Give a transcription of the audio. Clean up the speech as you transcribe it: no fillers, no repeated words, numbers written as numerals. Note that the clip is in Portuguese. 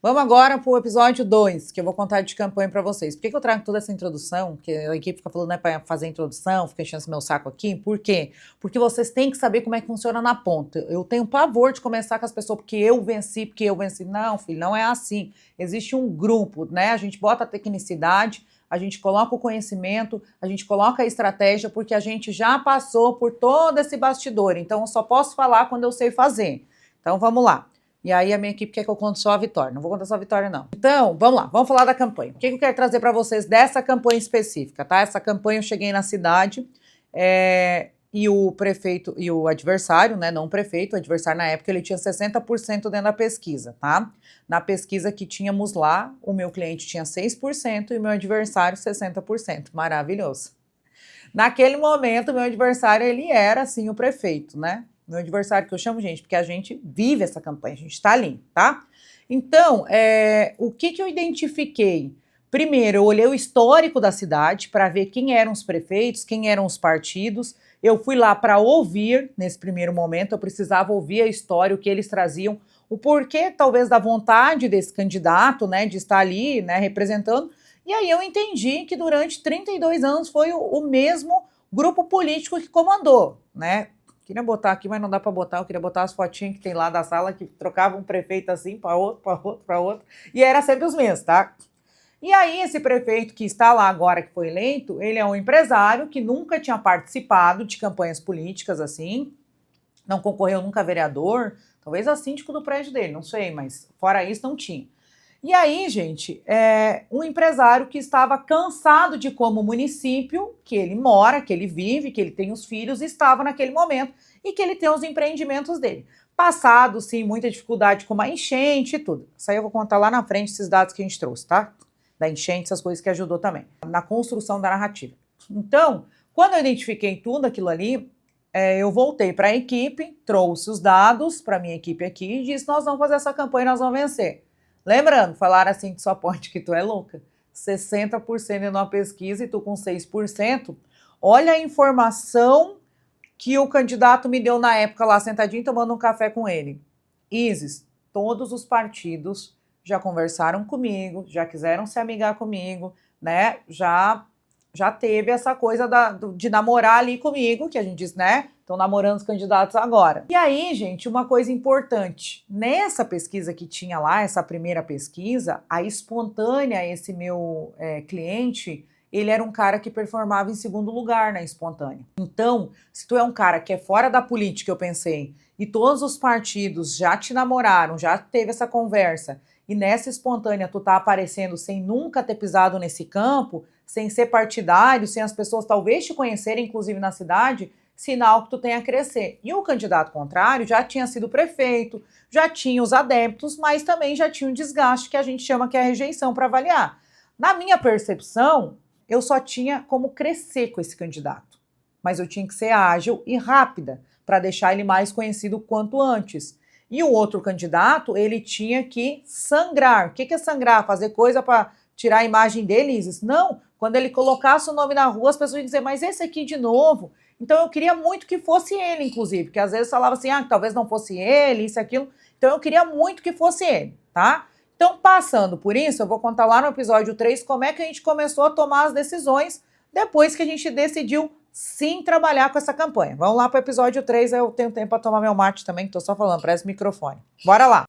Vamos agora para o episódio 2, que eu vou contar de campanha para vocês. Por que eu trago toda essa introdução? Que a equipe fica falando, né, para fazer a introdução, fica enchendo esse meu saco aqui. Por quê? Porque vocês têm que saber como é que funciona na ponta. Eu tenho pavor de começar com as pessoas, porque eu venci. Não, filho, não é assim. Existe um grupo, né? A gente bota a tecnicidade, a gente coloca o conhecimento, a gente coloca a estratégia, porque a gente já passou por todo esse bastidor. Então, eu só posso falar quando eu sei fazer. Então, vamos lá. E aí a minha equipe quer que eu conte só a vitória. Não vou contar só a vitória, não. Então, vamos lá. Vamos falar da campanha. O que eu quero trazer para vocês dessa campanha específica, tá? Essa campanha eu cheguei na cidade e o prefeito e o adversário, né? Não o prefeito, o adversário na época ele tinha 60% dentro da pesquisa, tá? Na pesquisa que tínhamos lá, o meu cliente tinha 6% e o meu adversário 60%. Maravilhoso. Naquele momento, meu adversário, ele era, assim, o prefeito, né? Meu adversário que eu chamo, gente, porque a gente vive essa campanha, a gente tá ali, tá? Então, o que eu identifiquei? Primeiro, eu olhei o histórico da cidade para ver quem eram os prefeitos, quem eram os partidos. Eu fui lá para ouvir, nesse primeiro momento, eu precisava ouvir a história, o que eles traziam, o porquê, talvez, da vontade desse candidato, né, de estar ali, né, representando. E aí eu entendi que durante 32 anos foi o mesmo grupo político que comandou, né? Queria botar aqui, mas não dá para botar. Eu queria botar as fotinhas que tem lá da sala, que trocava um prefeito assim para outro, para outro, para outro. E era sempre os mesmos, tá? E aí esse prefeito que está lá agora, que foi eleito, ele é um empresário que nunca tinha participado de campanhas políticas assim. Não concorreu nunca a vereador. Talvez a síndico do prédio dele, não sei, mas fora isso não tinha. E aí, gente, um empresário que estava cansado de como o município que ele mora, que ele vive, que ele tem os filhos, estava naquele momento e que ele tem os empreendimentos dele. Passado, sim, muita dificuldade com uma enchente e tudo. Isso aí eu vou contar lá na frente, esses dados que a gente trouxe, tá? Da enchente, essas coisas que ajudou também, na construção da narrativa. Então, quando eu identifiquei tudo aquilo ali, eu voltei para a equipe, trouxe os dados para a minha equipe aqui e disse, nós vamos fazer essa campanha e nós vamos vencer. Lembrando, falaram assim que só pode que tu é louca. 60% numa pesquisa e tu com 6%. Olha a informação que o candidato me deu na época lá, sentadinho, tomando um café com ele. Isis, todos os partidos já conversaram comigo, já quiseram se amigar comigo, né? Já teve essa coisa de namorar ali comigo, que a gente diz, né? Estão namorando os candidatos agora. E aí, gente, uma coisa importante. Nessa pesquisa que tinha lá, essa primeira pesquisa, a espontânea, esse meu cliente, ele era um cara que performava em segundo lugar na espontânea. Então, se tu é um cara que é fora da política, eu pensei, e todos os partidos já te namoraram, já teve essa conversa, e nessa espontânea tu tá aparecendo sem nunca ter pisado nesse campo, sem ser partidário, sem as pessoas talvez te conhecerem, inclusive na cidade, sinal que tu tem a crescer. E o candidato contrário já tinha sido prefeito, já tinha os adeptos, mas também já tinha um desgaste que a gente chama que é a rejeição para avaliar. Na minha percepção, eu só tinha como crescer com esse candidato, mas eu tinha que ser ágil e rápida para deixar ele mais conhecido quanto antes. E o outro candidato, ele tinha que sangrar. O que é sangrar? Fazer coisa para tirar a imagem dele, Isis? Não, quando ele colocasse o nome na rua, as pessoas iam dizer, mas esse aqui de novo? Então eu queria muito que fosse ele, inclusive, porque às vezes falava assim, talvez não fosse ele, isso, aquilo. Então eu queria muito que fosse ele, tá? Então, passando por isso, eu vou contar lá no episódio 3 como é que a gente começou a tomar as decisões depois que a gente decidiu sim trabalhar com essa campanha. Vamos lá para o episódio 3, aí eu tenho tempo para tomar meu mate também, que tô só falando, parece microfone. Bora lá!